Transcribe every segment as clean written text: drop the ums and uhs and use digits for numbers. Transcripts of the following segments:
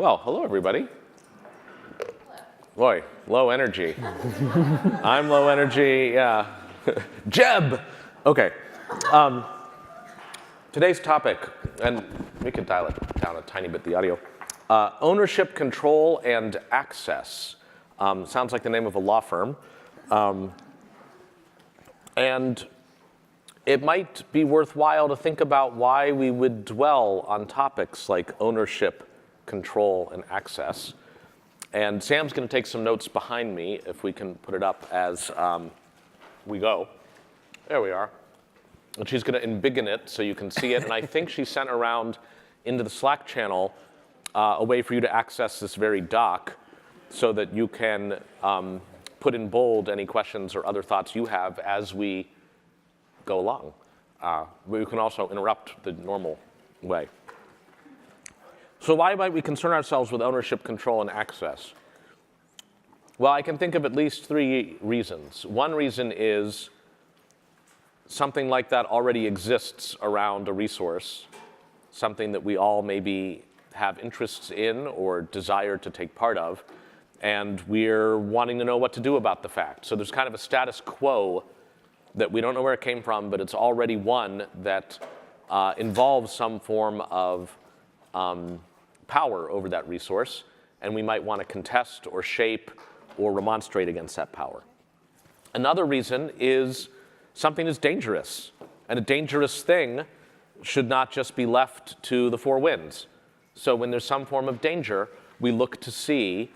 Well, hello everybody. Boy, low energy. I'm low energy, yeah. Jeb! Okay. Today's topic, and we can dial it down a tiny bit, the audio. Ownership, control, and access. Sounds like the name of a law firm. And it might be worthwhile to think about why we would dwell on topics like ownership, control, and access. And Sam's going to take some notes behind me, if we can put it up as we go. There we are. And she's going to embiggen it so you can see it. And I think she sent around into the Slack channel a way for you to access this very doc so that you can put in bold any questions or other thoughts you have as we go along. We can also interrupt the normal way. So why might we concern ourselves with ownership, control, and access? Well, I can think of at least three reasons. One reason is something like that already exists around a resource, something that we all maybe have interests in or desire to take part of, and we're wanting to know what to do about the fact. So there's kind of a status quo that we don't know where it came from, but it's already one that involves some form of power over that resource, and we might want to contest or shape or remonstrate against that power. Another reason is something is dangerous, and a dangerous thing should not just be left to the four winds. So when there's some form of danger, we look to see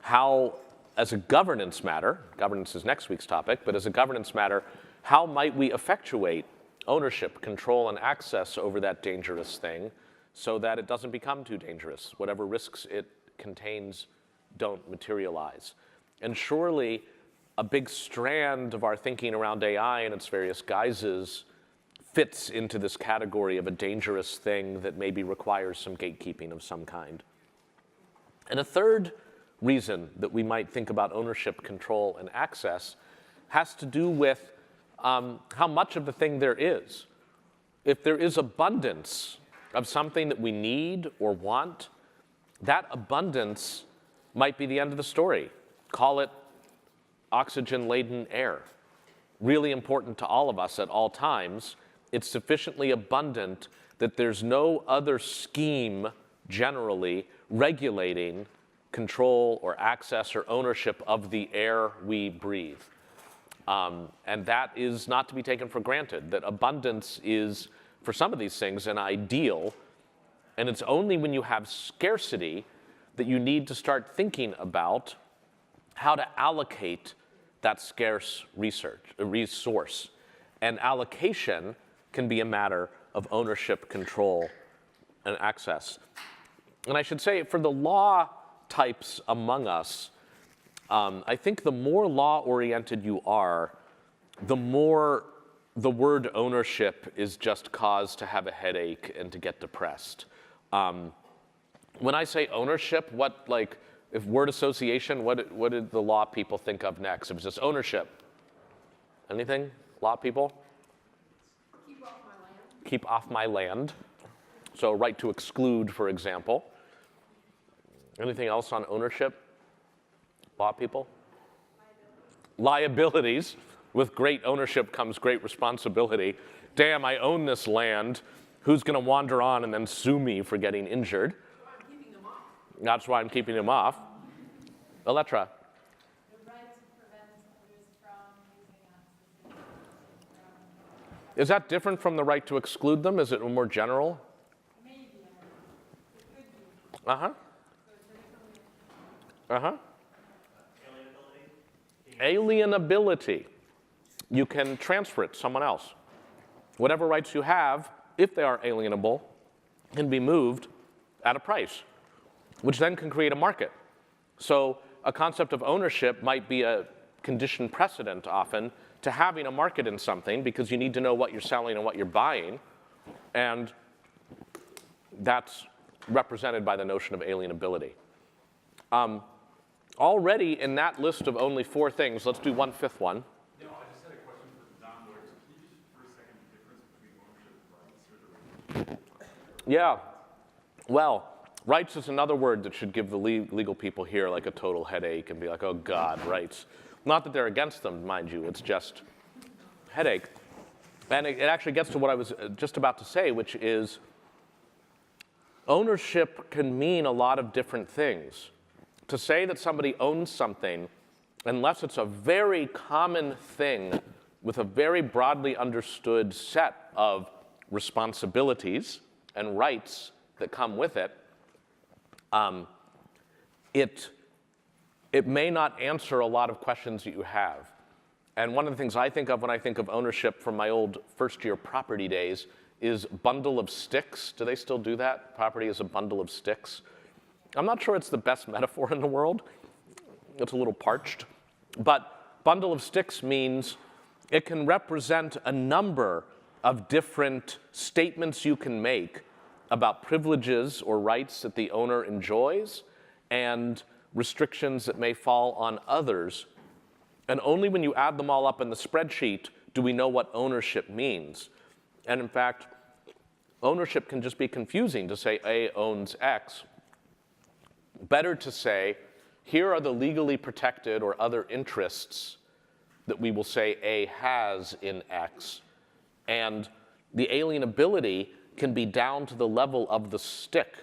how, as a governance matter, governance is next week's topic, but as a governance matter, how might we effectuate ownership, control, and access over that dangerous thing so that it doesn't become too dangerous, whatever risks it contains don't materialize. And surely a big strand of our thinking around AI and its various guises fits into this category of a dangerous thing that maybe requires some gatekeeping of some kind. And a third reason that we might think about ownership, control, and access has to do with how much of the thing there is. If there is abundance of something that we need or want, that abundance might be the end of the story. Call it oxygen-laden air. Really important to all of us at all times. It's sufficiently abundant that there's no other scheme generally regulating control or access or ownership of the air we breathe. And that is not to be taken for granted, that abundance is, for some of these things, an ideal, and it's only when you have scarcity that you need to start thinking about how to allocate that scarce resource. And allocation can be a matter of ownership, control, and access. And I should say, for the law types among us, I think the more law-oriented you are, the more the word ownership is just cause to have a headache and to get depressed. When I say ownership, if word association, what did the law people think of next? It was just ownership. Anything? Law people? Keep off my land. Keep off my land. So right to exclude, for example. Anything else on ownership? Law people? Liabilities. With great ownership comes great responsibility. Damn, I own this land. Who's going to wander on and then sue me for getting injured? I'm keeping them off. That's why I'm keeping them off. Elettra. The right to prevent others from using access. Is that different from the right to exclude them? Is it more general? Maybe. It could be. Uh-huh. Uh-huh. Alienability. You can transfer it to someone else. Whatever rights you have, if they are alienable, can be moved at a price, which then can create a market. So a concept of ownership might be a conditioned precedent often to having a market in something because you need to know what you're selling and what you're buying. And that's represented by the notion of alienability. Already in that list of only 4 things, let's do one fifth one. No, I just had a question for non-lawyers. Can you just, for a second, the difference between ownership and rights? Yeah. Well, Rights is another word that should give the legal people here like a total headache and be like, oh God, rights. Not that they're against them, mind you, it's just headache. And it actually gets to what I was just about to say, which is ownership can mean a lot of different things. To say that somebody owns something, unless it's a very common thing with a very broadly understood set of responsibilities and rights that come with it, it may not answer a lot of questions that you have. And one of the things I think of when I think of ownership from my old first-year property days is bundle of sticks. Do they still do that? Property is a bundle of sticks. I'm not sure it's the best metaphor in the world. It's a little parched. But bundle of sticks means it can represent a number of different statements you can make about privileges or rights that the owner enjoys and restrictions that may fall on others. And only when you add them all up in the spreadsheet do we know what ownership means. And in fact, ownership can just be confusing to say A owns X. Better to say, here are the legally protected or other interests that we will say A has in X. And the alienability can be down to the level of the stick.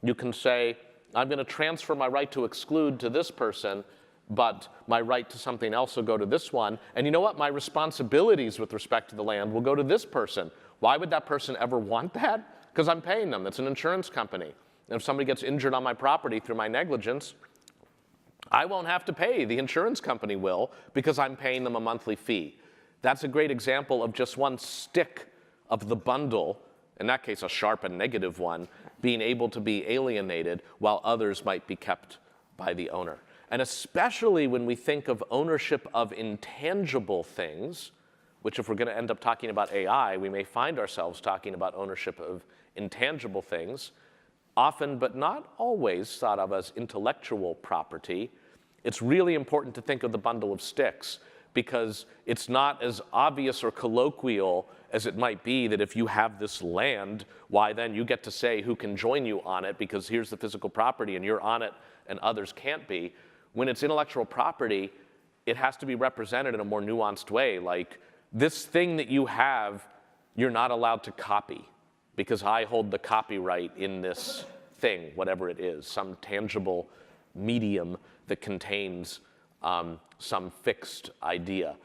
You can say, I'm going to transfer my right to exclude to this person, but my right to something else will go to this one. And you know what? My responsibilities with respect to the land will go to this person. Why would that person ever want that? Because I'm paying them. It's an insurance company. And if somebody gets injured on my property through my negligence, I won't have to pay. The insurance company will, because I'm paying them a monthly fee. That's a great example of just one stick of the bundle, in that case a sharp and negative one, being able to be alienated while others might be kept by the owner. And especially when we think of ownership of intangible things, which if we're going to end up talking about AI, we may find ourselves talking about ownership of intangible things, often but not always thought of as intellectual property. It's really important to think of the bundle of sticks because it's not as obvious or colloquial as it might be that if you have this land, why then you get to say who can join you on it because here's the physical property and you're on it and others can't be. When it's intellectual property, it has to be represented in a more nuanced way, like this thing that you have, you're not allowed to copy because I hold the copyright in this thing, whatever it is, some tangible medium that contains some fixed idea.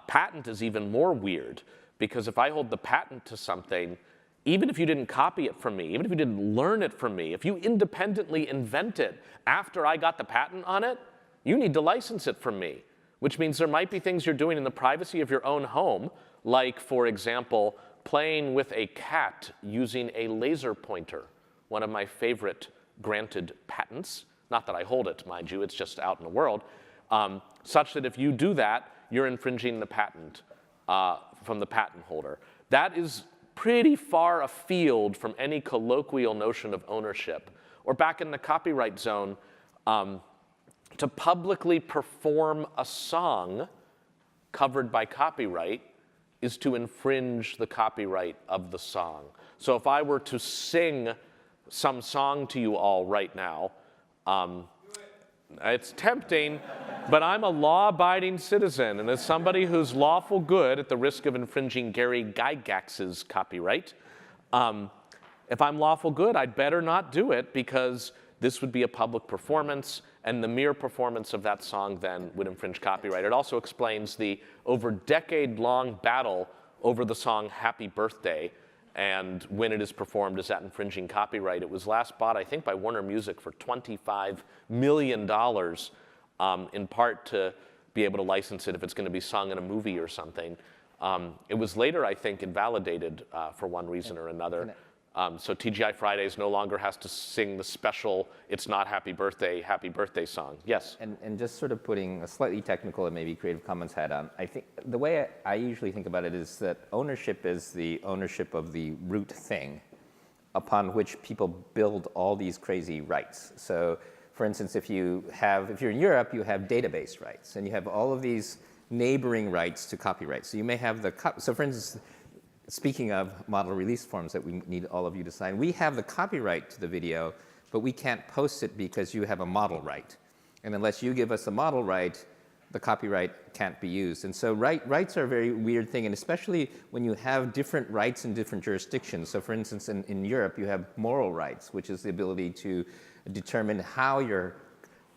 Patent is even more weird because if I hold the patent to something, even if you didn't copy it from me, even if you didn't learn it from me, if you independently invent it after I got the patent on it, you need to license it from me, which means there might be things you're doing in the privacy of your own home, like, for example, playing with a cat using a laser pointer, one of my favorite granted patents. Not that I hold it, mind you, it's just out in the world, such that if you do that, you're infringing the patent from the patent holder. That is pretty far afield from any colloquial notion of ownership. Or back in the copyright zone, to publicly perform a song covered by copyright is to infringe the copyright of the song. So if I were to sing some song to you all right now, it's tempting, but I'm a law-abiding citizen, and as somebody who's lawful good at the risk of infringing Gary Gygax's copyright, if I'm lawful good, I'd better not do it because this would be a public performance, and the mere performance of that song then would infringe copyright. It also explains the over decade-long battle over the song Happy Birthday, and when it is performed, is that infringing copyright? It was last bought, I think, by Warner Music for $25 million, in part to be able to license it if it's going to be sung in a movie or something. It was later, I think, invalidated for one reason or another. So TGI Fridays no longer has to sing the special It's Not Happy Birthday song. Yes? And just sort of putting a slightly technical and maybe Creative Commons hat on, I think the way I usually think about it is that ownership is the ownership of the root thing upon which people build all these crazy rights. So for instance, if you're in Europe, you have database rights and you have all of these neighboring rights to copyright. So you may have so for instance, speaking of model release forms that we need all of you to sign, we have the copyright to the video, but we can't post it because you have a model right. And unless you give us a model right, the copyright can't be used. And so rights are a very weird thing, and especially when you have different rights in different jurisdictions. So for instance, in Europe, you have moral rights, which is the ability to determine how your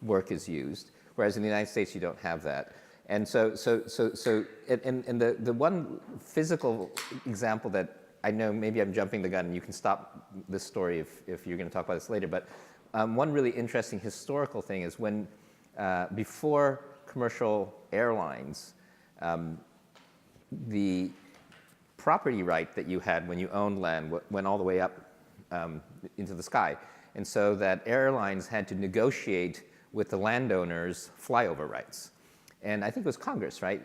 work is used, whereas in the United States, you don't have that. And the one physical example that I know, maybe I'm jumping the gun, and you can stop this story if you're going to talk about this later, but one really interesting historical thing is when, before commercial airlines, the property right that you had when you owned land went all the way up into the sky. And so that airlines had to negotiate with the landowners flyover rights. And I think it was Congress, right?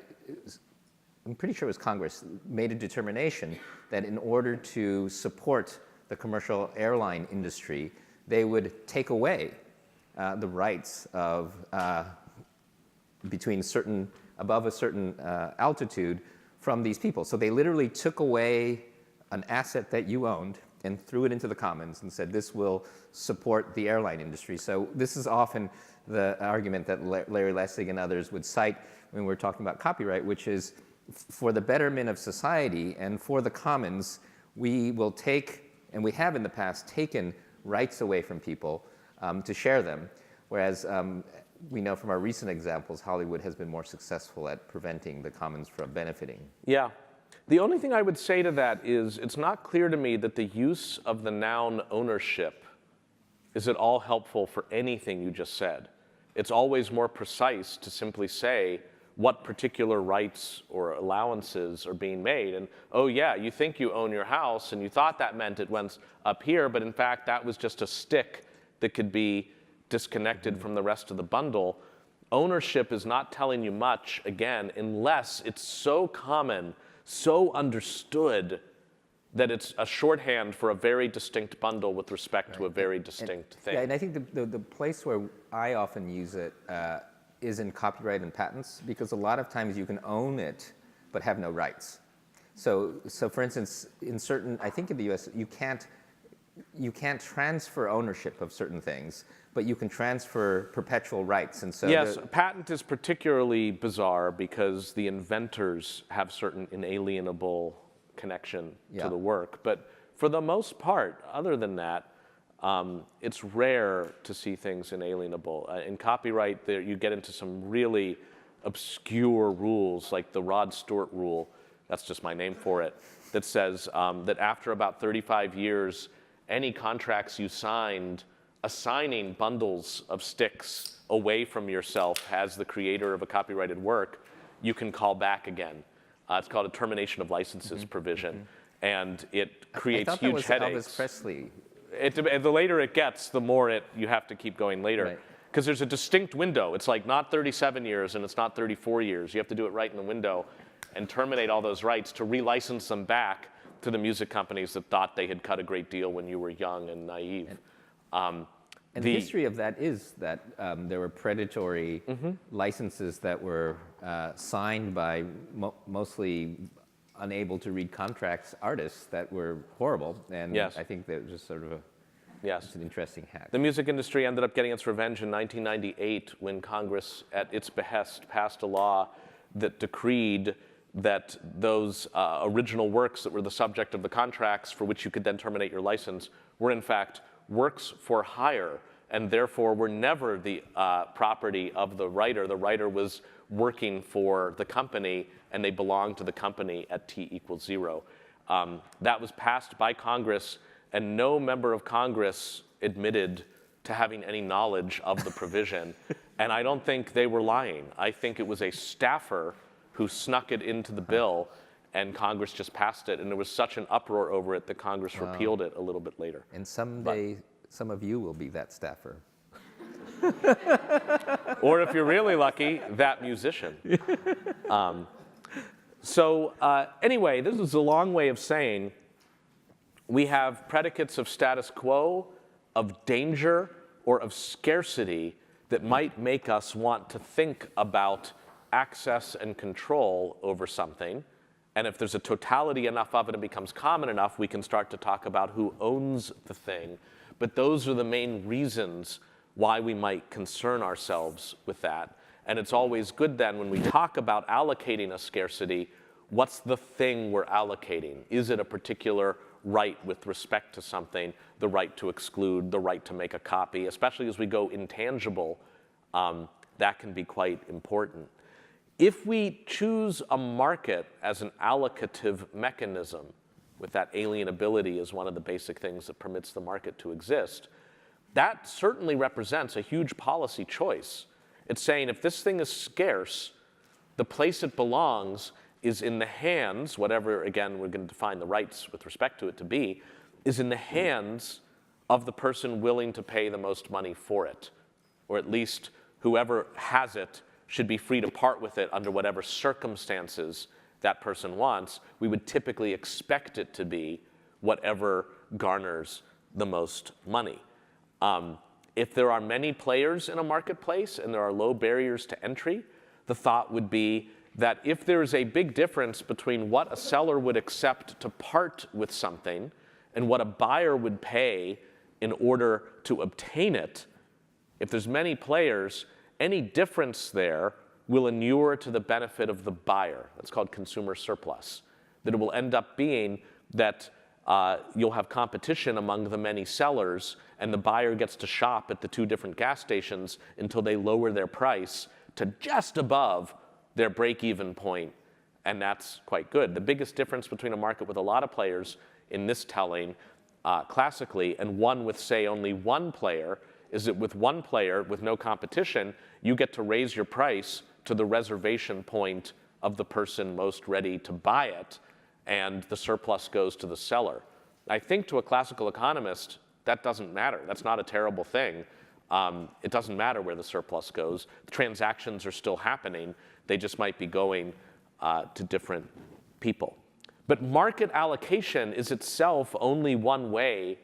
I'm pretty sure it was Congress, made a determination that in order to support the commercial airline industry, they would take away the rights of above a certain altitude from these people. So they literally took away an asset that you owned and threw it into the commons and said, this will support the airline industry. So this is often the argument that Larry Lessig and others would cite when we're talking about copyright, which is for the betterment of society and for the commons, we will take, and we have in the past taken rights away from people to share them, whereas we know from our recent examples, Hollywood has been more successful at preventing the commons from benefiting. Yeah. The only thing I would say to that is it's not clear to me that the use of the noun ownership is at all helpful for anything you just said. It's always more precise to simply say what particular rights or allowances are being made. And, oh yeah, you think you own your house and you thought that meant it went up here, but in fact that was just a stick that could be disconnected from the rest of the bundle. Ownership is not telling you much, again, unless it's so common, so understood that it's a shorthand for a very distinct bundle with respect to a very distinct thing. Yeah, and I think the place where I often use it is in copyright and patents, because a lot of times you can own it but have no rights. So for instance, in certain, I think in the US, you can't transfer ownership of certain things, but you can transfer perpetual rights. And so yes, patent is particularly bizarre because the inventors have certain inalienable connection to the work. But for the most part, other than that, it's rare to see things inalienable. In copyright, you get into some really obscure rules, like the Rod Stewart rule, that's just my name for it, that says that after about 35 years, any contracts you signed assigning bundles of sticks away from yourself as the creator of a copyrighted work, you can call back again. It's called a termination of licenses provision, and it creates huge headaches. Elvis Presley. The later it gets, the more you have to keep going later. Because there's a distinct window. It's like not 37 years and it's not 34 years. You have to do it right in the window and terminate all those rights to relicense them back to the music companies that thought they had cut a great deal when you were young and naive. And the history of that is that there were predatory licenses that were signed by mostly unable to read contracts artists that were horrible. And I think that was just sort of it's an interesting hack. The music industry ended up getting its revenge in 1998 when Congress, at its behest, passed a law that decreed that those original works that were the subject of the contracts for which you could then terminate your license were in fact works for hire, and therefore were never the property of the writer. The writer was working for the company, and they belonged to the company at t=0. That was passed by Congress, and no member of Congress admitted to having any knowledge of the provision. And I don't think they were lying. I think it was a staffer who snuck it into the bill, and Congress just passed it. And there was such an uproar over it that Congress repealed it a little bit later. And someday, some of you will be that staffer. Or if you're really lucky, that musician. Anyway, this is a long way of saying we have predicates of status quo, of danger, or of scarcity that might make us want to think about access and control over something. And if there's a totality enough of it and becomes common enough, we can start to talk about who owns the thing. But those are the main reasons why we might concern ourselves with that. And it's always good then when we talk about allocating a scarcity, what's the thing we're allocating? Is it a particular right with respect to something, the right to exclude, the right to make a copy? Especially as we go intangible, that can be quite important. If we choose a market as an allocative mechanism, with that alienability as one of the basic things that permits the market to exist, that certainly represents a huge policy choice. It's saying if this thing is scarce, the place it belongs is in the hands, whatever, again, we're going to define the rights with respect to it to be, is in the hands of the person willing to pay the most money for it, or at least whoever has it should be free to part with it under whatever circumstances that person wants. We would typically expect it to be whatever garners the most money. If there are many players in a marketplace and there are low barriers to entry, the thought would be that if there is a big difference between what a seller would accept to part with something and what a buyer would pay in order to obtain it, if there's many players, any difference there will inure to the benefit of the buyer. That's called consumer surplus. That it will end up being that you'll have competition among the many sellers, and the buyer gets to shop at the two different gas stations until they lower their price to just above their break-even point, and that's quite good. The biggest difference between a market with a lot of players in this telling, classically, and one with, say, only one player, is that with one player, with no competition, you get to raise your price to the reservation point of the person most ready to buy it, and the surplus goes to the seller. I think to a classical economist, that doesn't matter. That's not a terrible thing. It doesn't matter where the surplus goes. The transactions are still happening. They just might be going to different people. But market allocation is itself only one way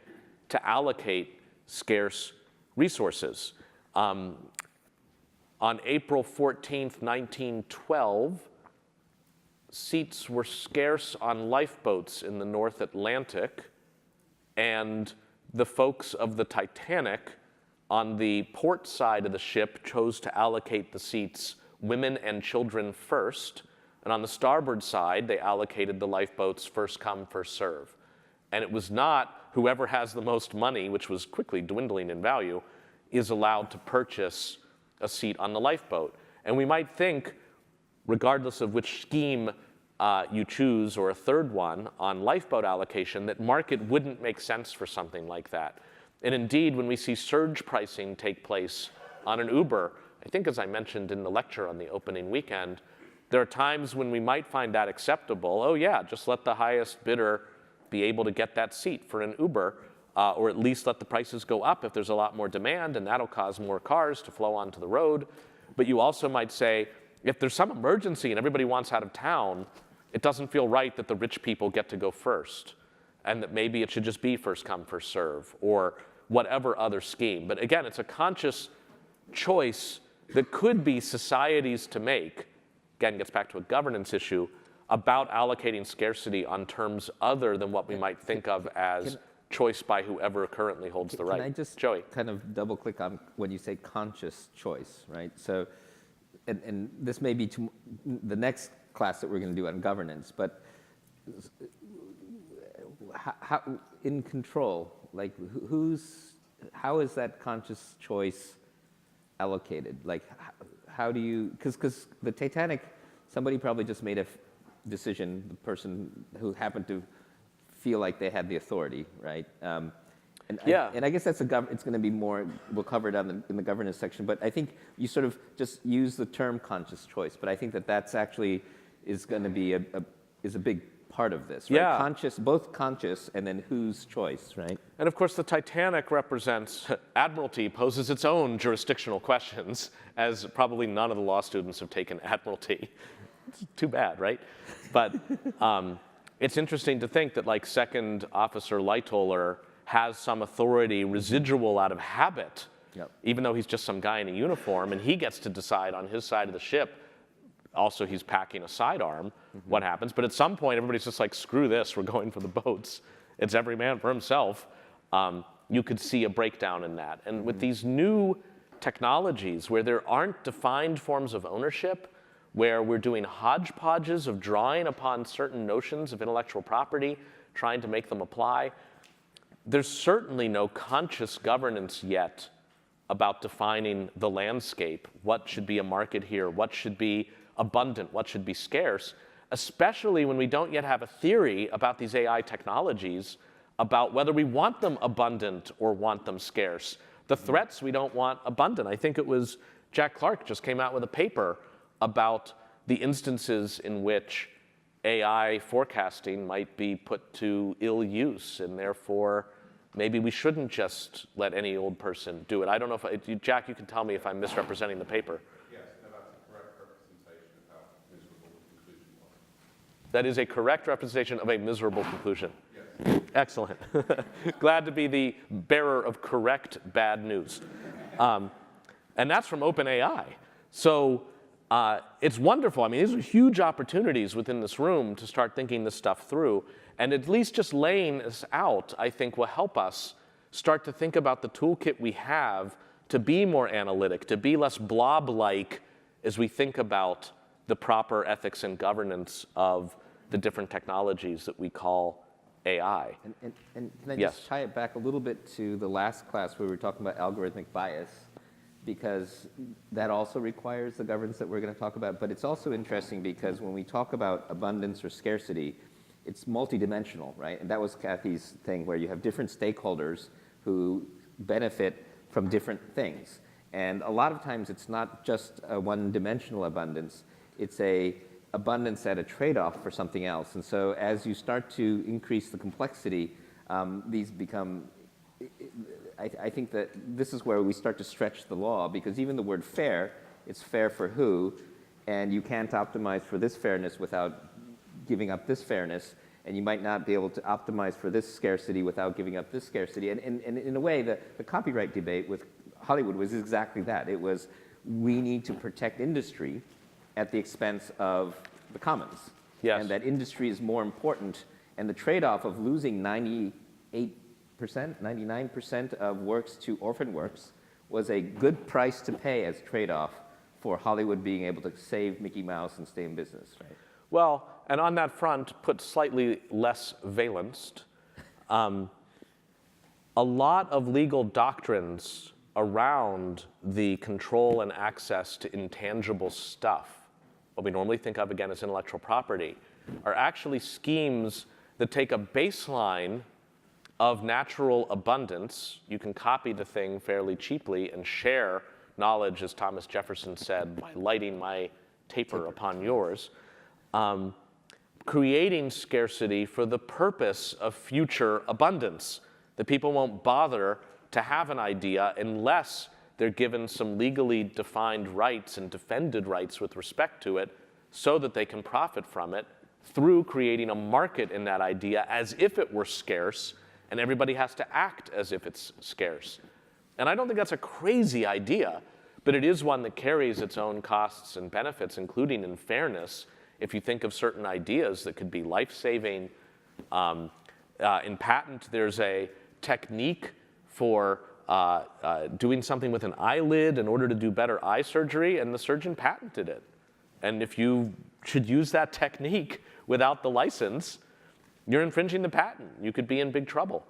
to allocate scarce resources. On April 14th, 1912, seats were scarce on lifeboats in the North Atlantic, and the folks of the Titanic on the port side of the ship chose to allocate the seats women and children first, and on the starboard side, they allocated the lifeboats first come, first serve. And it was not whoever has the most money, which was quickly dwindling in value, is allowed to purchase a seat on the lifeboat. And we might think, regardless of which scheme you choose, or a third one on lifeboat allocation, that market wouldn't make sense for something like that. And indeed, when we see surge pricing take place on an Uber, I think as I mentioned in the lecture on the opening weekend, there are times when we might find that acceptable. Oh yeah, just let the highest bidder be able to get that seat for an Uber, or at least let the prices go up if there's a lot more demand, and that'll cause more cars to flow onto the road. But you also might say, if there's some emergency and everybody wants out of town, it doesn't feel right that the rich people get to go first, and that maybe it should just be first come, first serve, or whatever other scheme. But again, it's a conscious choice that could be societies to make, again, gets back to a governance issue, about allocating scarcity on terms other than what we might think of as choice by whoever currently holds the right. Can I just Joey? kind of double click on when you say conscious choice, right? So, and this may be to the next class that we're going to do on governance, but how in control, like how is that conscious choice allocated? Like how do you, because the Titanic, somebody probably just made a decision, the person who happened to feel like they had the authority, right? And I guess that's it's going to be more, we'll cover it in the governance section, but I think you sort of just use the term conscious choice, but I think that that's actually is going to be is a big part of this, right? Yeah. Conscious, both conscious and then whose choice, right? And of course, the Titanic represents, Admiralty poses its own jurisdictional questions, as probably none of the law students have taken Admiralty. It's too bad, right? But it's interesting to think that like Second Officer Lightoller has some authority residual out of habit, even though he's just some guy in a uniform, and he gets to decide on his side of the ship also he's packing a sidearm, what happens? But at some point, everybody's just like, screw this, we're going for the boats. It's every man for himself. You could see a breakdown in that. And with these new technologies where there aren't defined forms of ownership, where we're doing hodgepodges of drawing upon certain notions of intellectual property, trying to make them apply, there's certainly no conscious governance yet about defining the landscape. What should be a market here? What should be abundant? What should be scarce? Especially when we don't yet have a theory about these AI technologies, about whether we want them abundant or want them scarce. The threats we don't want abundant. I think it was Jack Clark just came out with a paper about the instances in which AI forecasting might be put to ill use, and therefore maybe we shouldn't just let any old person do it. I don't know if, Jack, you can tell me if I'm misrepresenting the paper. Yes, no, that's a correct representation of how miserable the conclusion was. That is a correct representation of a miserable conclusion. Yes. Excellent. Glad to be the bearer of correct bad news. And that's from OpenAI. So it's wonderful. I mean, these are huge opportunities within this room to start thinking this stuff through. And at least just laying this out, I think, will help us start to think about the toolkit we have to be more analytic, to be less blob-like as we think about the proper ethics and governance of the different technologies that we call AI. And can I Yes. just tie it back a little bit to the last class where we were talking about algorithmic bias, because that also requires the governance that we're going to talk about. But it's also interesting because when we talk about abundance or scarcity, it's multidimensional, right? And that was Kathy's thing, where you have different stakeholders who benefit from different things. And a lot of times it's not just a one-dimensional abundance, it's a abundance at a trade-off for something else. And so as you start to increase the complexity, these become, I think that this is where we start to stretch the law, because even the word fair, it's fair for who, and you can't optimize for this fairness without giving up this fairness, and you might not be able to optimize for this scarcity without giving up this scarcity. And in a way, the copyright debate with Hollywood was exactly that. It was, we need to protect industry at the expense of the commons. Yes. And that industry is more important, and the trade-off of losing 98%, 99% of works to orphan works was a good price to pay as trade-off for Hollywood being able to save Mickey Mouse and stay in business, right? Well, and on that front, put slightly less valenced, a lot of legal doctrines around the control and access to intangible stuff, what we normally think of again as intellectual property, are actually schemes that take a baseline of natural abundance. You can copy the thing fairly cheaply and share knowledge, as Thomas Jefferson said, by lighting my taper upon yours. Creating scarcity for the purpose of future abundance. That people won't bother to have an idea unless they're given some legally defined rights and defended rights with respect to it, so that they can profit from it through creating a market in that idea as if it were scarce, and everybody has to act as if it's scarce. And I don't think that's a crazy idea, but it is one that carries its own costs and benefits, including in fairness. If you think of certain ideas that could be life-saving, in patent, there's a technique for doing something with an eyelid in order to do better eye surgery, and the surgeon patented it. And if you should use that technique without the license, you're infringing the patent. You could be in big trouble.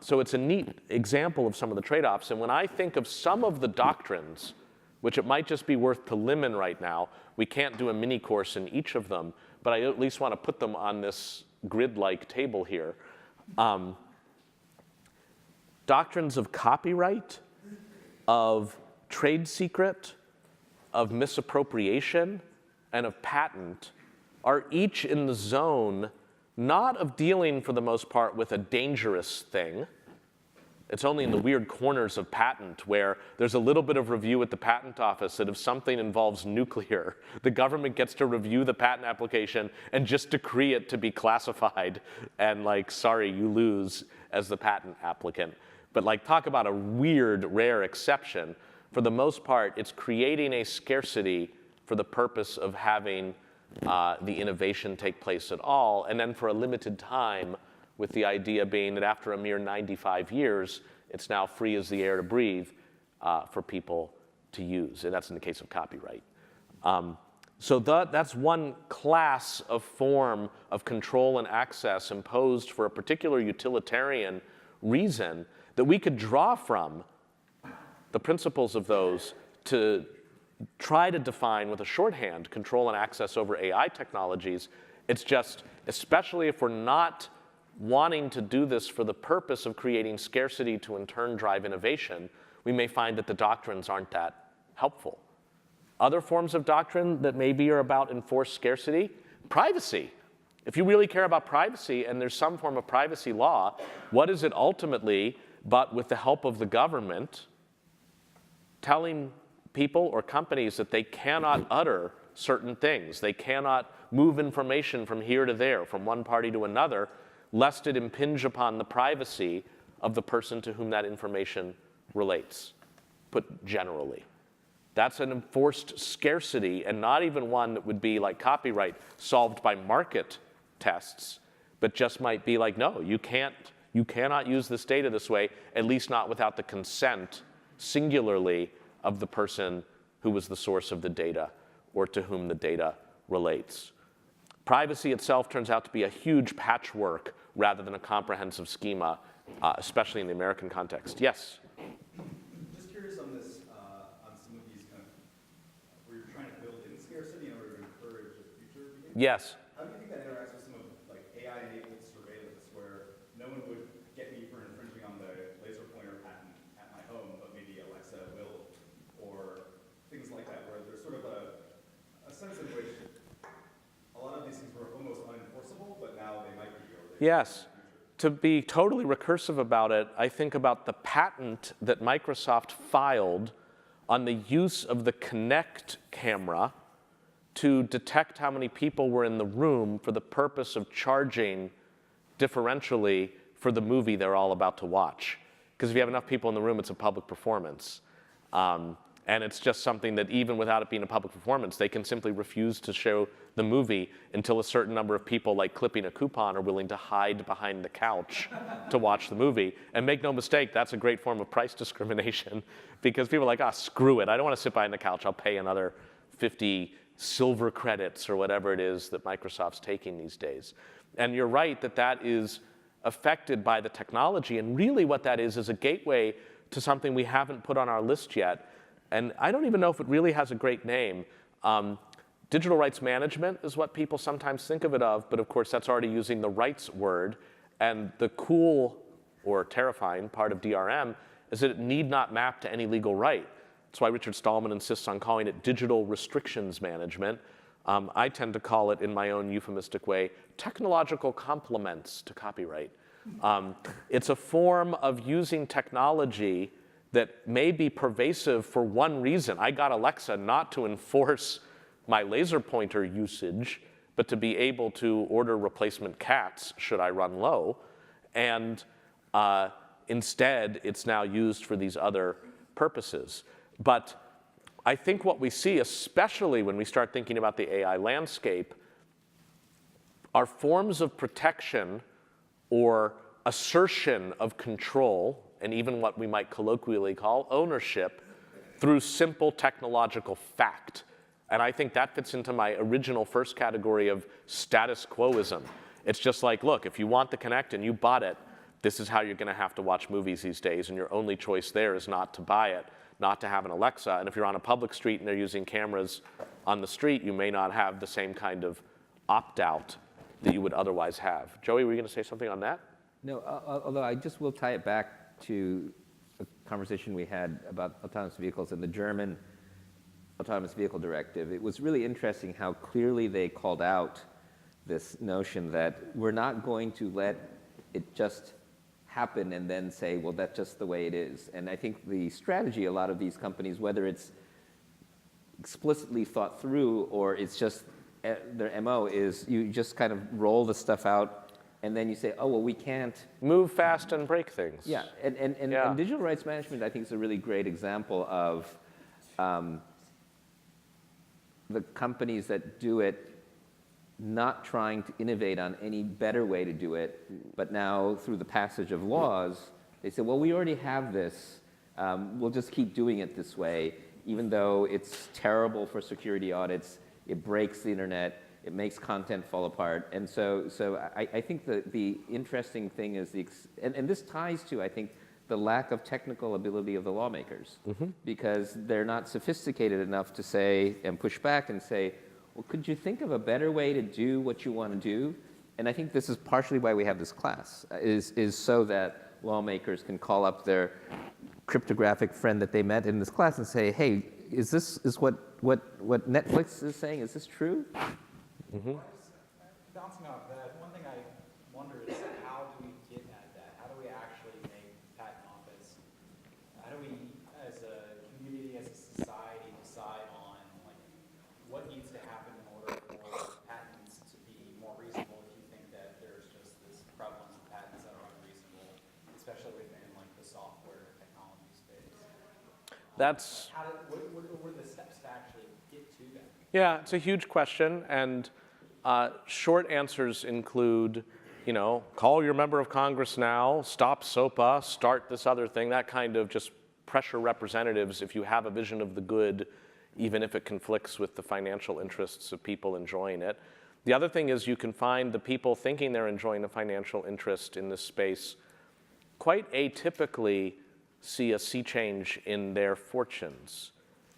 So it's a neat example of some of the trade-offs. And when I think of some of the doctrines, which it might just be worth to limit right now, we can't do a mini course in each of them, but I at least want to put them on this grid-like table here. Doctrines of copyright, of trade secret, of misappropriation, and of patent are each in the zone not of dealing, for the most part, with a dangerous thing. It's only in the weird corners of patent where there's a little bit of review at the patent office that if something involves nuclear, the government gets to review the patent application and just decree it to be classified, and like, sorry, you lose as the patent applicant. But like, talk about a weird, rare exception. For the most part, it's creating a scarcity for for the purpose of having the innovation take place at all, and then for a limited time, with the idea being that after a mere 95 years, it's now free as the air to breathe for people to use. And that's in the case of copyright. So that's one class of form of control and access imposed for a particular utilitarian reason that we could draw from the principles of those to try to define with a shorthand control and access over AI technologies. It's just, especially if we're not wanting to do this for the purpose of creating scarcity to in turn drive innovation, we may find that the doctrines aren't that helpful. Other forms of doctrine that maybe are about enforced scarcity, privacy. If you really care about privacy and there's some form of privacy law, what is it ultimately but with the help of the government telling people or companies that they cannot utter certain things, they cannot move information from here to there, from one party to another, lest it impinge upon the privacy of the person to whom that information relates, put generally. That's an enforced scarcity, and not even one that would be like copyright, solved by market tests, but just might be like, no, you cannot use this data this way, at least not without the consent, singularly, of the person who was the source of the data or to whom the data relates. Privacy itself turns out to be a huge patchwork rather than a comprehensive schema, especially in the American context. Yes? Just curious on this, on some of these kind of, where you're trying to build in scarcity in order to encourage the future behavior. Yes. How do you think that interacts with some of like AI-enabled surveillance, where no one would get me for infringing on the laser pointer patent at my home, but maybe Alexa will, or things like that, where there's sort of a sense in which a lot of these things were almost unenforceable, but now they might be. Or they Yes. To be totally recursive about it, I think about the patent that Microsoft filed on the use of the Kinect camera to detect how many people were in the room for the purpose of charging differentially for the movie they're all about to watch. Because if you have enough people in the room, it's a public performance. And it's just something that even without it being a public performance, they can simply refuse to show the movie until a certain number of people, like clipping a coupon, are willing to hide behind the couch to watch the movie. And make no mistake, that's a great form of price discrimination because people are like, screw it. I don't want to sit behind the couch. I'll pay another 50 silver credits or whatever it is that Microsoft's taking these days. And you're right that that is affected by the technology. And really what that is a gateway to something we haven't put on our list yet. And I don't even know if it really has a great name. Digital rights management is what people sometimes think of it of, but of course that's already using the rights word. And the cool or terrifying part of DRM is that it need not map to any legal right. That's why Richard Stallman insists on calling it digital restrictions management. I tend to call it, in my own euphemistic way, technological complements to copyright. It's a form of using technology that may be pervasive for one reason. I got Alexa not to enforce my laser pointer usage, but to be able to order replacement cats should I run low. And instead, it's now used for these other purposes. But I think what we see, especially when we start thinking about the AI landscape, are forms of protection or assertion of control, and even what we might colloquially call ownership, through simple technological fact. And I think that fits into my original first category of status quoism. It's just like, look, if you want the Kinect and you bought it, this is how you're going to have to watch movies these days, and your only choice there is not to buy it, not to have an Alexa. And if you're on a public street and they're using cameras on the street, you may not have the same kind of opt-out that you would otherwise have. Joey, were you going to say something on that? No, although I just will tie it back to a conversation we had about autonomous vehicles and the German autonomous vehicle directive. It was really interesting how clearly they called out this notion that we're not going to let it just happen and then say, well, that's just the way it is. And I think the strategy, a lot of these companies, whether it's explicitly thought through or it's just their MO, is you just kind of roll the stuff out and then you say, oh, well, we can't. Move fast and break things. Yeah, and digital rights management, I think, is a really great example of the companies that do it not trying to innovate on any better way to do it, but now through the passage of laws, they say, well, we already have this. We'll just keep doing it this way, even though it's terrible for security audits. It breaks the internet. It makes content fall apart. And so I think the interesting thing is and this ties to, I think, the lack of technical ability of the lawmakers, because they're not sophisticated enough to say and push back and say, well, could you think of a better way to do what you want to do? And I think this is partially why we have this class, is so that lawmakers can call up their cryptographic friend that they met in this class and say, hey, is what Netflix is saying, is this true? Bouncing off that, one thing I wonder is how do we get at that? How do we actually make patent office? How do we, as a community, as a society, decide on like what needs to happen in order for patents to be more reasonable? If you think that there's just this prevalence of patents that are unreasonable, especially within like the software technology space. That's What are the steps to actually get to that? Yeah, it's a huge question, and short answers include, call your member of Congress now, stop SOPA, start this other thing, that kind of just pressure representatives if you have a vision of the good, even if it conflicts with the financial interests of people enjoying it. The other thing is you can find the people thinking they're enjoying a financial interest in this space quite atypically see a sea change in their fortunes.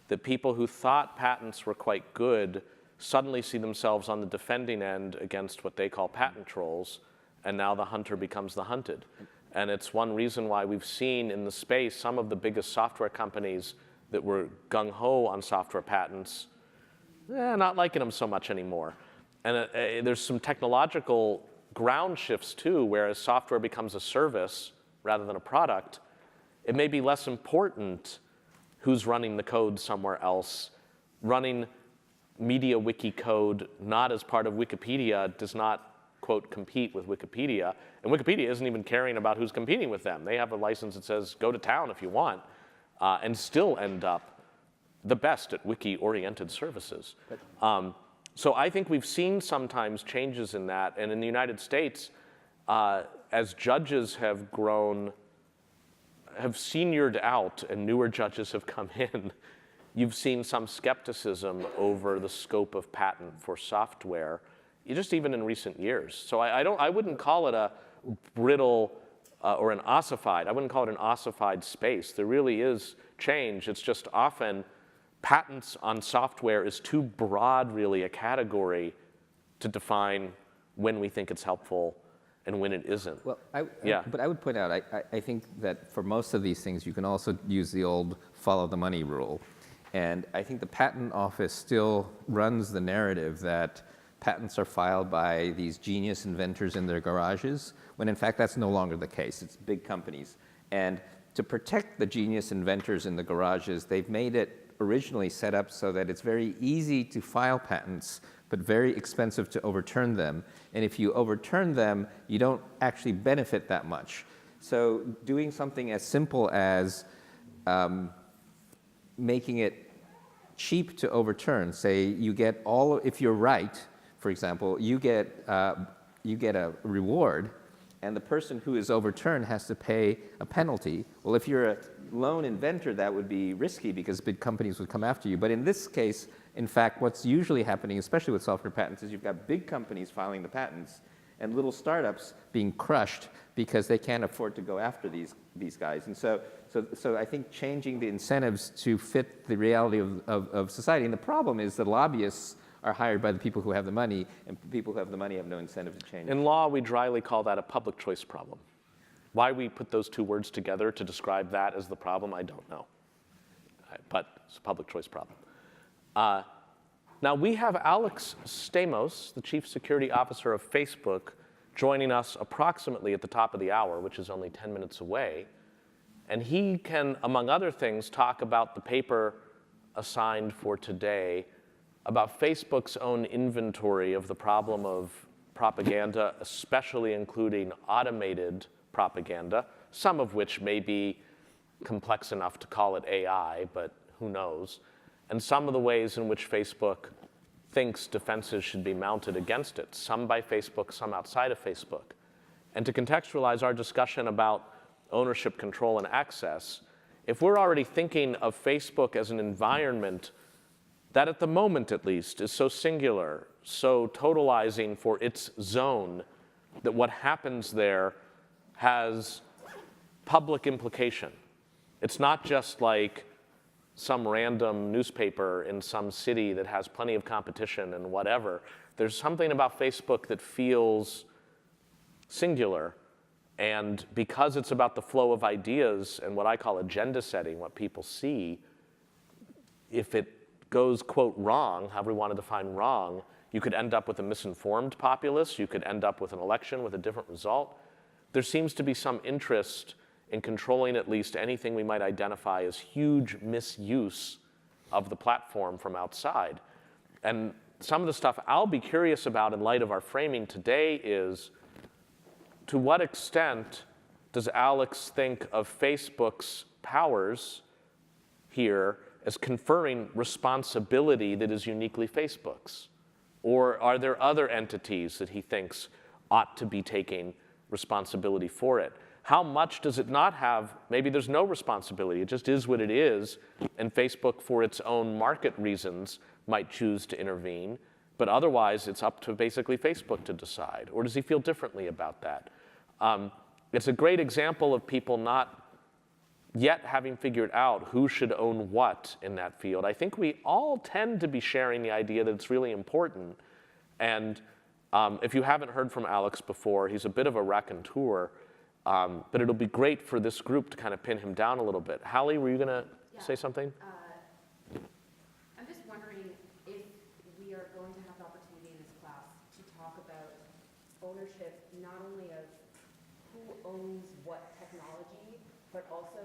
The people who thought patents were quite good suddenly see themselves on the defending end against what they call patent trolls, and now the hunter becomes the hunted. And it's one reason why we've seen in the space some of the biggest software companies that were gung-ho on software patents, not liking them so much anymore. And there's some technological ground shifts too, whereas software becomes a service rather than a product, it may be less important who's running the code somewhere else. Running MediaWiki code not as part of Wikipedia does not, quote, compete with Wikipedia. And Wikipedia isn't even caring about who's competing with them. They have a license that says, go to town if you want, and still end up the best at wiki-oriented services. So I think we've seen sometimes changes in that. And in the United States, as judges have grown, have seniored out and newer judges have come in, you've seen some skepticism over the scope of patent for software, just even in recent years. So I wouldn't call it a brittle or an ossified. I wouldn't call it an ossified space. There really is change. It's just often patents on software is too broad, really, a category to define when we think it's helpful and when it isn't. Well, but I would point out, I think that for most of these things, you can also use the old follow the money rule. And I think the patent office still runs the narrative that patents are filed by these genius inventors in their garages, when in fact that's no longer the case. It's big companies. And to protect the genius inventors in the garages, they've made it originally set up so that it's very easy to file patents, but very expensive to overturn them. And if you overturn them, you don't actually benefit that much. So doing something as simple as making it cheap to overturn, say you get all, if you're right, for example, you get a reward, and the person who is overturned has to pay a penalty. Well, if you're a lone inventor, that would be risky because big companies would come after you. But in this case, in fact, what's usually happening, especially with software patents, is you've got big companies filing the patents and little startups being crushed because they can't afford to go after these guys. And so I think changing the incentives to fit the reality of society. And the problem is that lobbyists are hired by the people who have the money, and people who have the money have no incentive to change. In law, we dryly call that a public choice problem. Why we put those two words together to describe that as the problem, I don't know. But it's a public choice problem. Now we have Alex Stamos, the Chief Security Officer of Facebook, joining us approximately at the top of the hour, which is only 10 minutes away. And he can, among other things, talk about the paper assigned for today about Facebook's own inventory of the problem of propaganda, especially including automated propaganda, some of which may be complex enough to call it AI, but who knows, and some of the ways in which Facebook thinks defenses should be mounted against it, some by Facebook, some outside of Facebook. And to contextualize our discussion about ownership, control, and access, if we're already thinking of Facebook as an environment that at the moment at least is so singular, so totalizing for its zone, that what happens there has public implication. It's not just like some random newspaper in some city that has plenty of competition and whatever. There's something about Facebook that feels singular. And because it's about the flow of ideas and what I call agenda setting, what people see, if it goes, quote, wrong, however we want to define wrong, you could end up with a misinformed populace. You could end up with an election with a different result. There seems to be some interest in controlling at least anything we might identify as huge misuse of the platform from outside. And some of the stuff I'll be curious about in light of our framing today is, to what extent does Alex think of Facebook's powers here as conferring responsibility that is uniquely Facebook's? Or are there other entities that he thinks ought to be taking responsibility for it? How much does it not have? Maybe there's no responsibility. It just is what it is, and Facebook, for its own market reasons, might choose to intervene. But otherwise, it's up to basically Facebook to decide. Or does he feel differently about that? It's a great example of people not yet having figured out who should own what in that field. I think we all tend to be sharing the idea that it's really important. And if you haven't heard from Alex before, he's a bit of a raconteur. But it'll be great for this group to kind of pin him down a little bit. Hallie, were you going to say something? I'm just wondering if we are going to have the opportunity in this class to talk about ownership, not only of who owns what technology, but also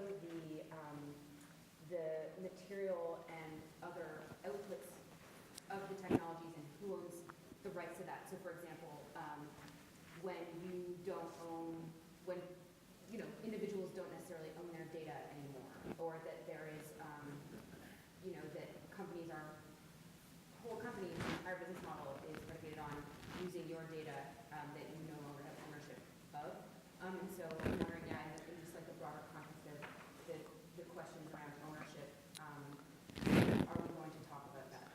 the material and other outputs of the technologies and who owns the rights to that. So for example, when you don't own, when individuals don't necessarily own their data anymore, or that there is, that companies are, whole companies, the entire business model is predicated on using your data that you no longer have ownership of. And so I'm wondering, in just like the broader context of the questions around ownership, are we going to talk about that?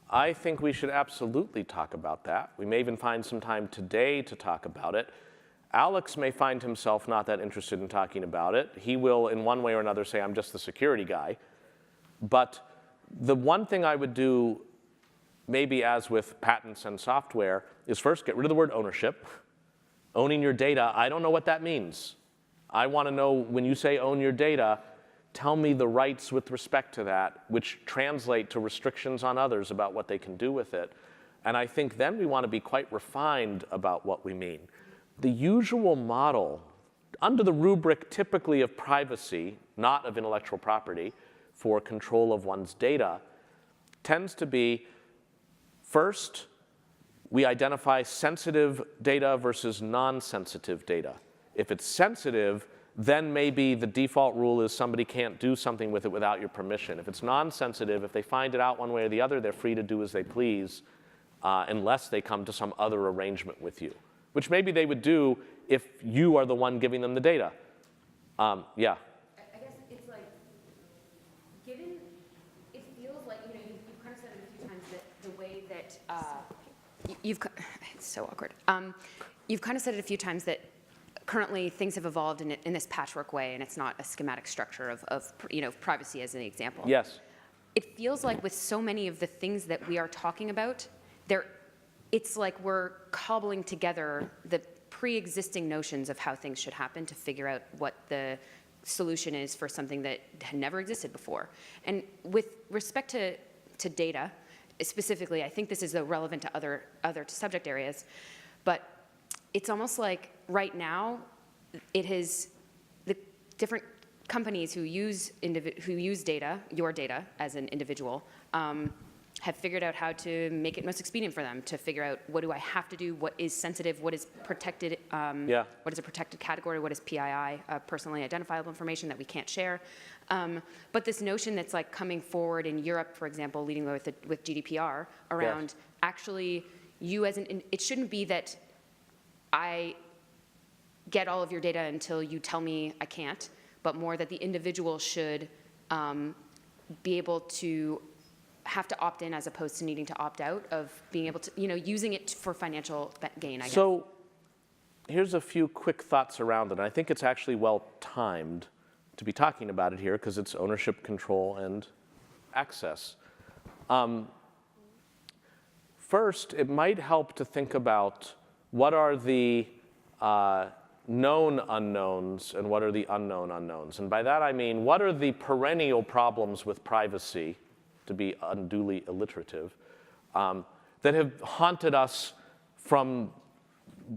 I think we should absolutely talk about that. We may even find some time today to talk about it. Alex may find himself not that interested in talking about it. He will, in one way or another, say, I'm just the security guy. But the one thing I would do, maybe as with patents and software, is first get rid of the word ownership. Owning your data, I don't know what that means. I want to know, when you say own your data, tell me the rights with respect to that, which translate to restrictions on others about what they can do with it. And I think then we want to be quite refined about what we mean. The usual model, under the rubric typically of privacy, not of intellectual property, for control of one's data, tends to be, first, we identify sensitive data versus non-sensitive data. If it's sensitive, then maybe the default rule is somebody can't do something with it without your permission. If it's non-sensitive, if they find it out one way or the other, they're free to do as they please, unless they come to some other arrangement with you, which maybe they would do if you are the one giving them the data. Yeah. I guess it's like, given, it feels like, you've kind of said it a few times that the way that, it's so awkward. You've kind of said it a few times that currently things have evolved in this patchwork way, and it's not a schematic structure of privacy as an example. Yes. It feels like with so many of the things that we are talking about, it's like we're cobbling together the pre-existing notions of how things should happen to figure out what the solution is for something that had never existed before. And with respect to data, specifically, I think this is relevant to other subject areas, but it's almost like right now, it is the different companies who use data, your data as an individual, have figured out how to make it most expedient for them to figure out what do I have to do, what is sensitive, what is protected, what is a protected category, what is PII, personally identifiable information that we can't share. But this notion that's like coming forward in Europe, for example, leading with GDPR around actually you as it shouldn't be that I get all of your data until you tell me I can't, but more that the individual should be able to have to opt in as opposed to needing to opt out of being able to, using it for financial gain, I guess. So here's a few quick thoughts around it. I think it's actually well timed to be talking about it here because it's ownership, control, and access. First, it might help to think about what are the known unknowns and what are the unknown unknowns. And by that I mean, what are the perennial problems with privacy, to be unduly alliterative, that have haunted us from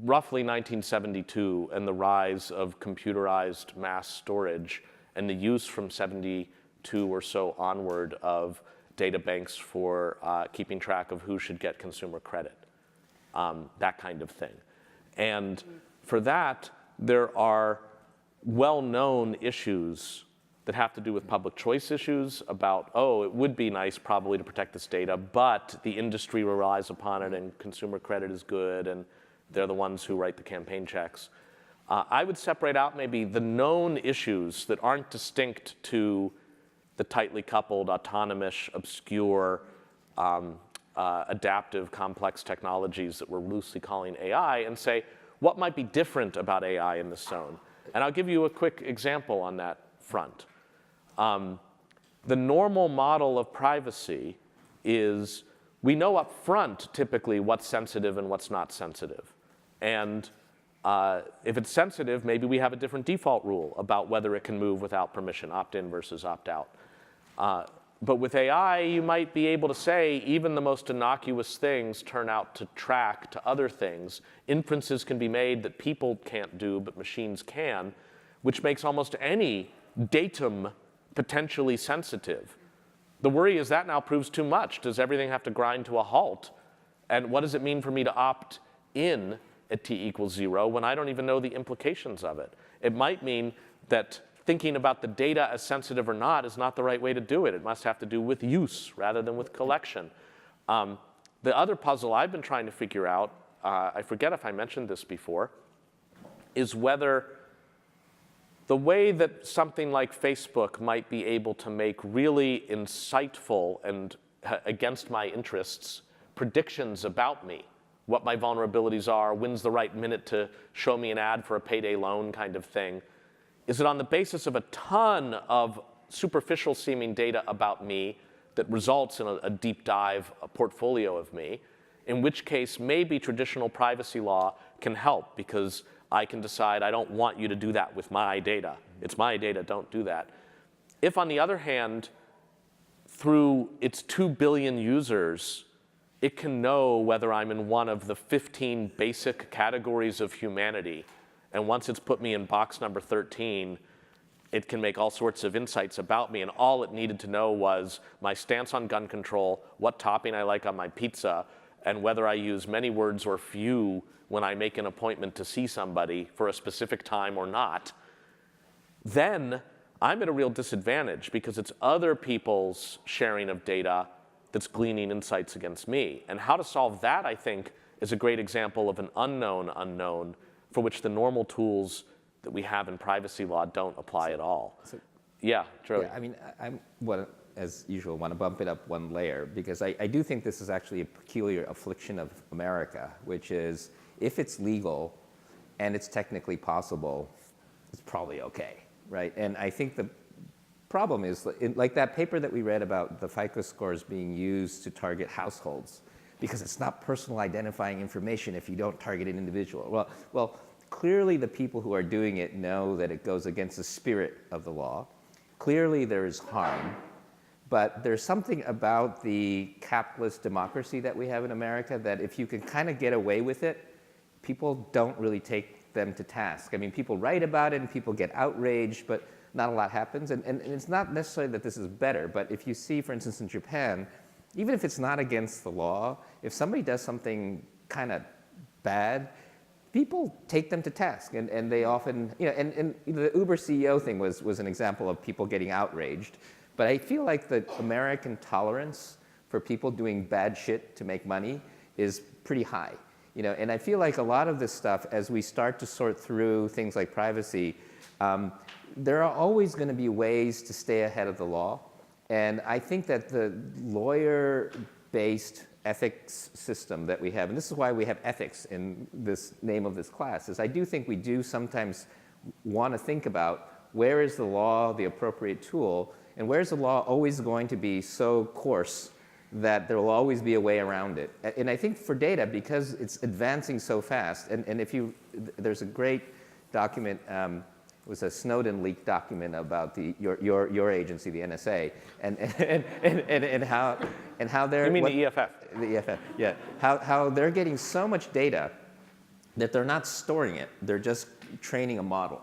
roughly 1972 and the rise of computerized mass storage and the use from 72 or so onward of data banks for keeping track of who should get consumer credit, that kind of thing. And for that, there are well-known issues that have to do with public choice issues about, it would be nice probably to protect this data, but the industry relies upon it and consumer credit is good and they're the ones who write the campaign checks. I would separate out maybe the known issues that aren't distinct to the tightly coupled, autonomous, obscure, adaptive, complex technologies that we're loosely calling AI and say, what might be different about AI in this zone? And I'll give you a quick example on that front. The normal model of privacy is we know up front typically what's sensitive and what's not sensitive. And if it's sensitive, maybe we have a different default rule about whether it can move without permission, opt-in versus opt-out. But with AI, you might be able to say even the most innocuous things turn out to track to other things. Inferences can be made that people can't do, but machines can, which makes almost any datum potentially sensitive. The worry is that now proves too much. Does everything have to grind to a halt? And what does it mean for me to opt in at t=0 when I don't even know the implications of it? It might mean that thinking about the data as sensitive or not is not the right way to do it. It must have to do with use rather than with collection. The other puzzle I've been trying to figure out, I forget if I mentioned this before, is whether the way that something like Facebook might be able to make really insightful and against my interests predictions about me, what my vulnerabilities are, when's the right minute to show me an ad for a payday loan kind of thing. Is it on the basis of a ton of superficial seeming data about me that results in a deep dive, a portfolio of me, in which case maybe traditional privacy law can help because I can decide I don't want you to do that with my data. It's my data, don't do that. If on the other hand, through its 2 billion users, it can know whether I'm in one of the 15 basic categories of humanity, and once it's put me in box number 13, it can make all sorts of insights about me, and all it needed to know was my stance on gun control, what topping I like on my pizza, and whether I use many words or few when I make an appointment to see somebody for a specific time or not, then I'm at a real disadvantage because it's other people's sharing of data that's gleaning insights against me. And how to solve that, I think, is a great example of an unknown unknown for which the normal tools that we have in privacy law don't apply at all. Yeah, Joey. Yeah, I mean, as usual, want to bump it up one layer because I do think this is actually a peculiar affliction of America, which is if it's legal and it's technically possible, it's probably okay, right? And I think the problem is, like that paper that we read about the FICO scores being used to target households, because it's not personal identifying information if you don't target an individual. Well, clearly the people who are doing it know that it goes against the spirit of the law. Clearly there is harm, but there's something about the capitalist democracy that we have in America that if you can kind of get away with it, people don't really take them to task. I mean, people write about it and people get outraged, but not a lot happens. And it's not necessarily that this is better, but if you see, for instance, in Japan, even if it's not against the law, if somebody does something kind of bad, people take them to task, and they often, and the Uber CEO thing was an example of people getting outraged. But I feel like the American tolerance for people doing bad shit to make money is pretty high. And I feel like a lot of this stuff, as we start to sort through things like privacy, there are always going to be ways to stay ahead of the law. And I think that the lawyer-based ethics system that we have, and this is why we have ethics in this name of this class, is I do think we do sometimes want to think about where is the law the appropriate tool, and where is the law always going to be so coarse that there will always be a way around it. And I think for data, because it's advancing so fast, and there's a great document, it was a Snowden leaked document about your agency, the NSA, and how they're... You mean the EFF? The EFF, yeah. How they're getting so much data that they're not storing it, they're just training a model.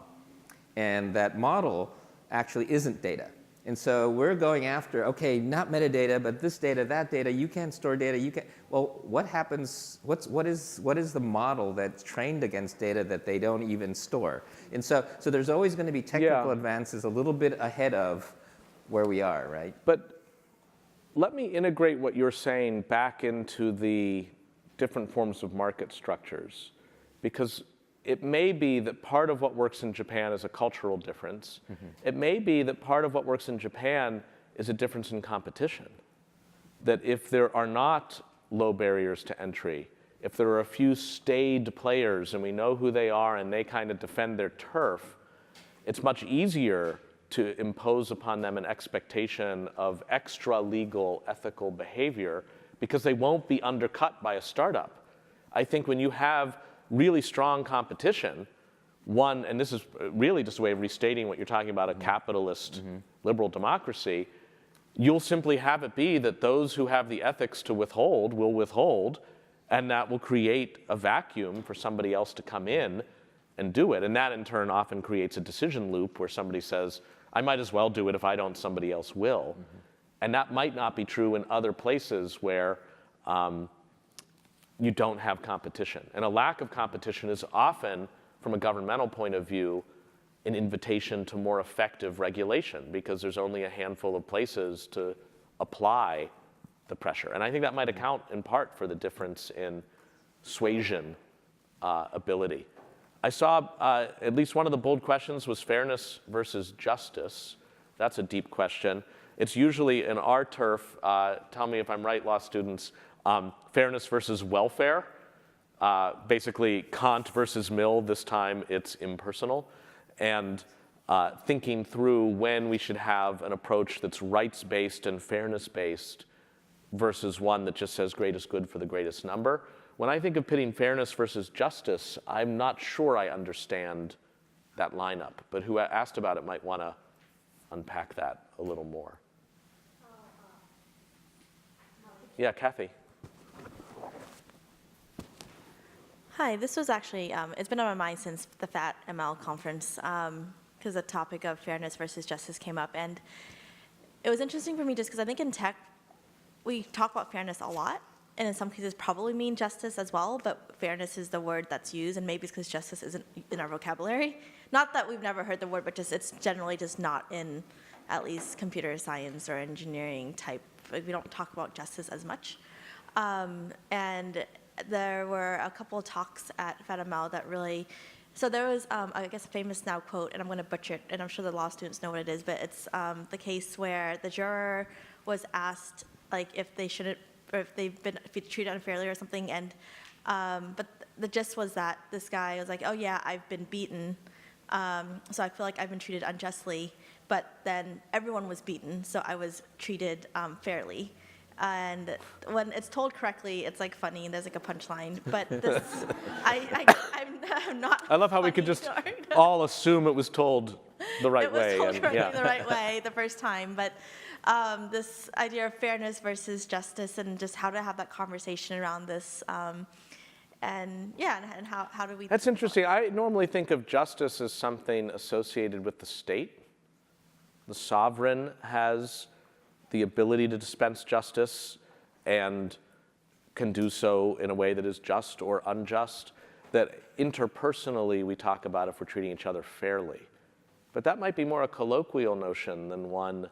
And that model actually isn't data. And so we're going after, okay, not metadata, but this data, that data, you can't store data, you can't. Well, what happens, what is the model that's trained against data that they don't even store? And so there's always going to be technical advances a little bit ahead of where we are, right? But let me integrate what you're saying back into the different forms of market structures, because it may be that part of what works in Japan is a cultural difference. Mm-hmm. It may be that part of what works in Japan is a difference in competition. That if there are not low barriers to entry, if there are a few staid players and we know who they are and they kind of defend their turf, it's much easier to impose upon them an expectation of extra legal ethical behavior because they won't be undercut by a startup. I think when you have really strong competition, and this is really just a way of restating what you're talking about, a capitalist liberal democracy, you'll simply have it be that those who have the ethics to withhold will withhold, and that will create a vacuum for somebody else to come in and do it. And that in turn often creates a decision loop where somebody says, I might as well do it, if I don't, somebody else will. And that might not be true in other places where you don't have competition. And a lack of competition is often, from a governmental point of view, an invitation to more effective regulation because there's only a handful of places to apply the pressure. And I think that might account in part for the difference in suasion ability. I saw at least one of the bold questions was fairness versus justice. That's a deep question. It's usually in our turf, tell me if I'm right, law students, fairness versus welfare. Basically, Kant versus Mill, this time it's impersonal. And thinking through when we should have an approach that's rights-based and fairness-based versus one that just says greatest good for the greatest number. When I think of pitting fairness versus justice, I'm not sure I understand that lineup. But who asked about it might want to unpack that a little more. Yeah, Kathy. Hi, this was actually, it's been on my mind since the FAT ML conference, because the topic of fairness versus justice came up. And it was interesting for me just because I think in tech, we talk about fairness a lot, and in some cases probably mean justice as well, but fairness is the word that's used, and maybe it's because justice isn't in our vocabulary. Not that we've never heard the word, but just it's generally just not in at least computer science or engineering type. Like, we don't talk about justice as much. And there were a couple of talks at FatML that really, so there was, I guess, a famous now quote, and I'm going to butcher it, and I'm sure the law students know what it is, but it's the case where the juror was asked, like, if they shouldn't, or if they've been treated unfairly or something, and but the gist was that this guy was like, oh yeah, I've been beaten, so I feel like I've been treated unjustly, but then everyone was beaten, so I was treated fairly. And when it's told correctly, it's like funny and there's like a punchline. But this, I'm not. I love how we could just all assume it was told the right way. It was told correctly the right way the first time. But this idea of fairness versus justice and just how to have that conversation around this. And how do we? That's interesting. I normally think of justice as something associated with the state. The sovereign has the ability to dispense justice. and can do so in a way that is just or unjust, that interpersonally we talk about if we're treating each other fairly. But that might be more a colloquial notion than one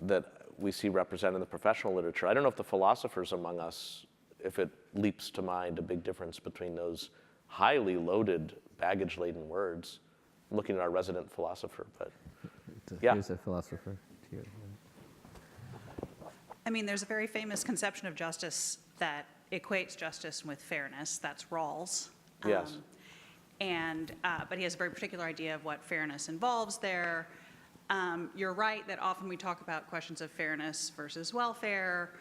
that we see represented in the professional literature. I don't know if the philosophers among us, if it leaps to mind a big difference between those highly loaded, baggage-laden words. I'm looking at our resident philosopher, but yeah. Here's a philosopher here. I mean, there's a very famous conception of justice that equates justice with fairness. That's Rawls. Yes. But he has a very particular idea of what fairness involves there. You're right that often we talk about questions of fairness versus welfare.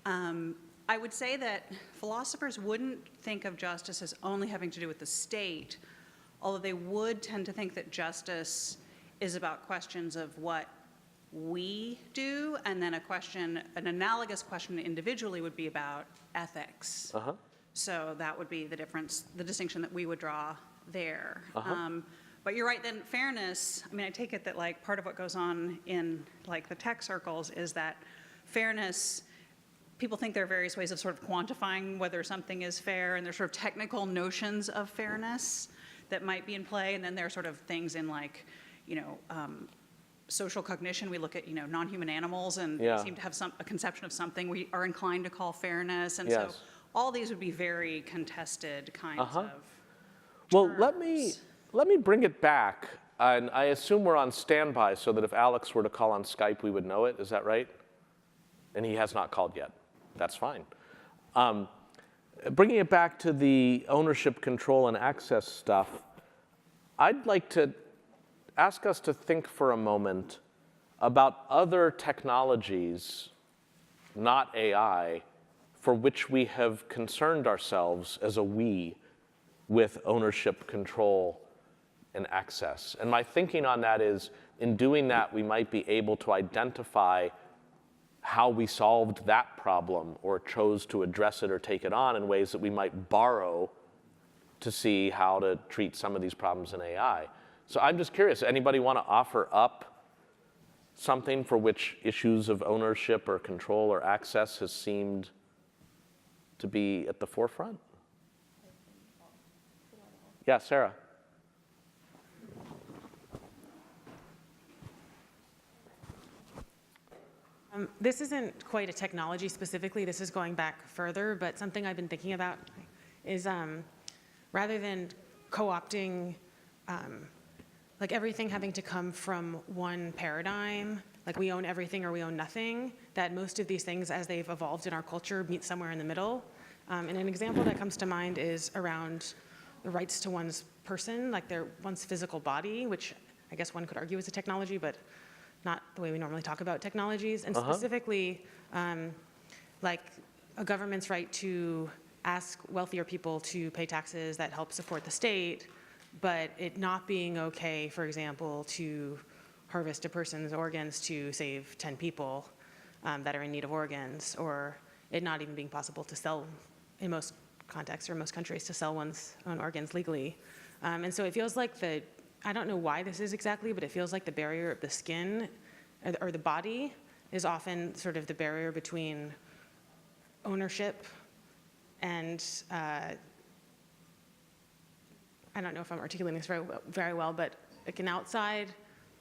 I would say that philosophers wouldn't think of justice as only having to do with the state, although they would tend to think that justice is about questions of what we do, and then an analogous question individually would be about ethics. Uh-huh. So that would be the difference, the distinction that we would draw there. Uh-huh. But you're right, then fairness, I mean, I take it that like part of what goes on in like the tech circles is that fairness, people think there are various ways of sort of quantifying whether something is fair, and there's sort of technical notions of fairness that might be in play, and then there are sort of things in like, social cognition. We look at, non-human animals, and Yeah. they seem to have a conception of something we are inclined to call fairness, and Yes. so all these would be very contested kinds of Well, terms. let me bring it back, and I assume we're on standby so that if Alex were to call on Skype, we would know it. Is that right? And he has not called yet. That's fine. Bringing it back to the ownership, control, and access stuff, I'd like to ask us to think for a moment about other technologies, not AI, for which we have concerned ourselves as a we with ownership, control, and access. And my thinking on that is, in doing that, we might be able to identify how we solved that problem or chose to address it or take it on in ways that we might borrow to see how to treat some of these problems in AI. So I'm just curious, anybody want to offer up something for which issues of ownership or control or access has seemed to be at the forefront? Yeah, Sarah. This isn't quite a technology specifically, this is going back further, but something I've been thinking about is rather than co-opting like everything having to come from one paradigm, like we own everything or we own nothing, that most of these things as they've evolved in our culture meet somewhere in the middle. And an example that comes to mind is around the rights to one's person, like one's physical body, which I guess one could argue is a technology, but not the way we normally talk about technologies, and specifically like a government's right to ask wealthier people to pay taxes that help support the state, but it not being okay, for example, to harvest a person's organs to save 10 people that are in need of organs, or it not even being possible to sell, in most contexts or most countries, to sell one's own organs legally. And so it feels like I don't know why this is exactly, but it feels like the barrier of the skin or the body is often sort of the barrier between ownership and, I don't know if I'm articulating this very well, but like an outside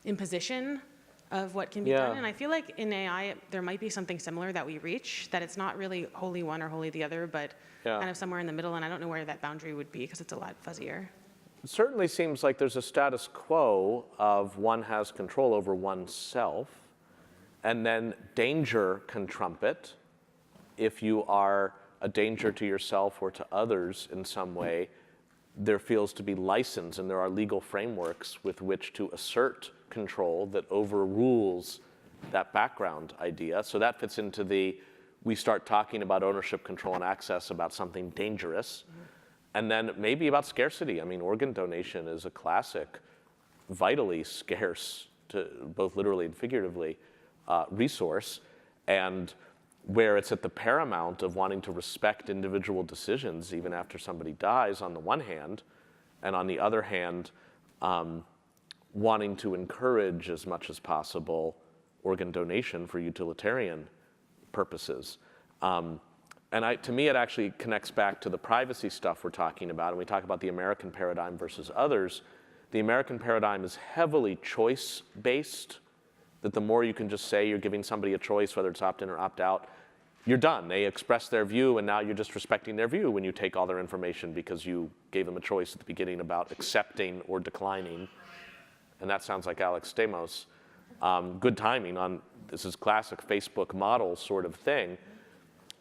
imposition of what can be done. And I feel like in AI, there might be something similar that we reach, that it's not really wholly one or wholly the other, but kind of somewhere in the middle, and I don't know where that boundary would be because it's a lot fuzzier. It certainly seems like there's a status quo of one has control over oneself, and then danger can trump it. If you are a danger to yourself or to others in some way, there feels to be license, and there are legal frameworks with which to assert control that overrules that background idea. So that fits into we start talking about ownership, control, and access about something dangerous. And then maybe about scarcity. I mean, organ donation is a classic, vitally scarce, both literally and figuratively, resource, and where it's at the paramount of wanting to respect individual decisions even after somebody dies on the one hand, and on the other hand, wanting to encourage as much as possible organ donation for utilitarian purposes. And to me, it actually connects back to the privacy stuff we're talking about, and we talk about the American paradigm versus others. The American paradigm is heavily choice-based, that the more you can just say you're giving somebody a choice, whether it's opt-in or opt-out, you're done. They express their view, and now you're just respecting their view when you take all their information because you gave them a choice at the beginning about accepting or declining. And that sounds like Alex Stamos. Good timing on, this is classic Facebook model sort of thing.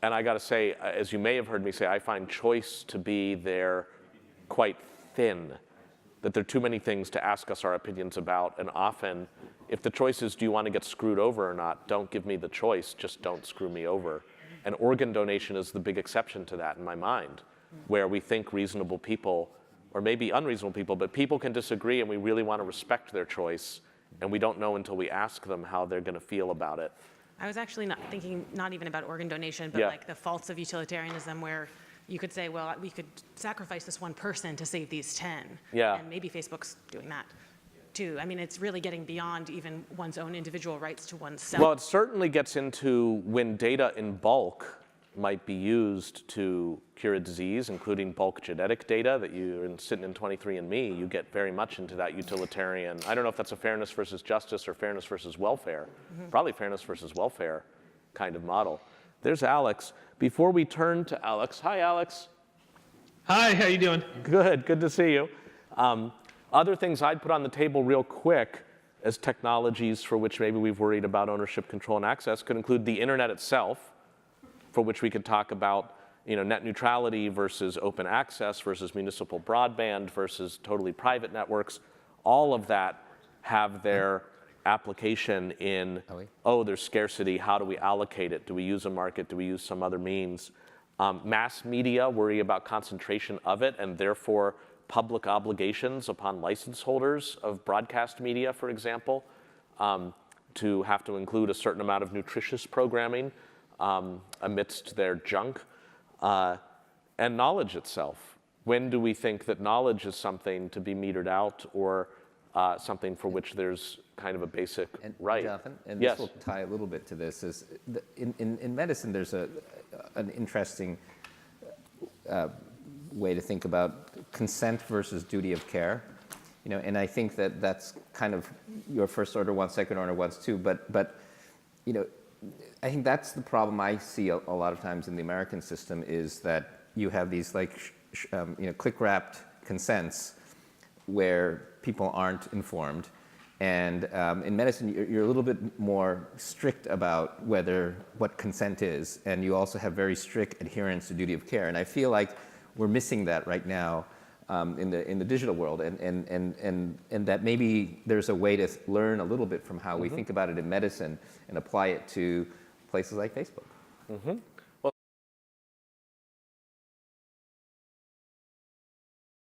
And I got to say, as you may have heard me say, I find choice to be there quite thin, that there are too many things to ask us our opinions about. And often, if the choice is, do you want to get screwed over or not, don't give me the choice, just don't screw me over. And organ donation is the big exception to that in my mind, where we think reasonable people, or maybe unreasonable people, but people can disagree and we really want to respect their choice. And we don't know until we ask them how they're going to feel about it. I was actually not thinking, not even about organ donation, but Yeah. like the faults of utilitarianism where you could say, well, we could sacrifice this one person to save these 10. Yeah. And maybe Facebook's doing that too. I mean, it's really getting beyond even one's own individual rights to oneself. Well, it certainly gets into when data in bulk might be used to cure a disease, including bulk genetic data that you're sitting in 23andMe, you get very much into that utilitarian. I don't know if that's a fairness versus justice or fairness versus welfare. Probably fairness versus welfare kind of model. There's Alex. Before we turn to Alex, hi Alex. Hi, how you doing? Good to see you. Other things I'd put on the table real quick as technologies for which maybe we've worried about ownership, control, and access could include the internet itself, for which we could talk about net neutrality versus open access versus municipal broadband versus totally private networks. All of that have their application in, there's scarcity, how do we allocate it? Do we use a market? Do we use some other means? Mass media worry about concentration of it and therefore public obligations upon license holders of broadcast media, for example, to have to include a certain amount of nutritious programming amidst their junk, and knowledge itself. When do we think that knowledge is something to be metered out or something for which there's kind of a basic right? Jonathan, and Yes. this will tie a little bit to this, is in medicine there's an interesting way to think about consent versus duty of care. And I think that that's kind of your first order one, second order ones too, but I think that's the problem I see a lot of times in the American system is that you have these click-wrapped consents where people aren't informed. And in medicine, you're a little bit more strict about what consent is, and you also have very strict adherence to duty of care. And I feel like we're missing that right now in the digital world, and that maybe there's a way to learn a little bit from how we think about it in medicine and apply it to places like Facebook.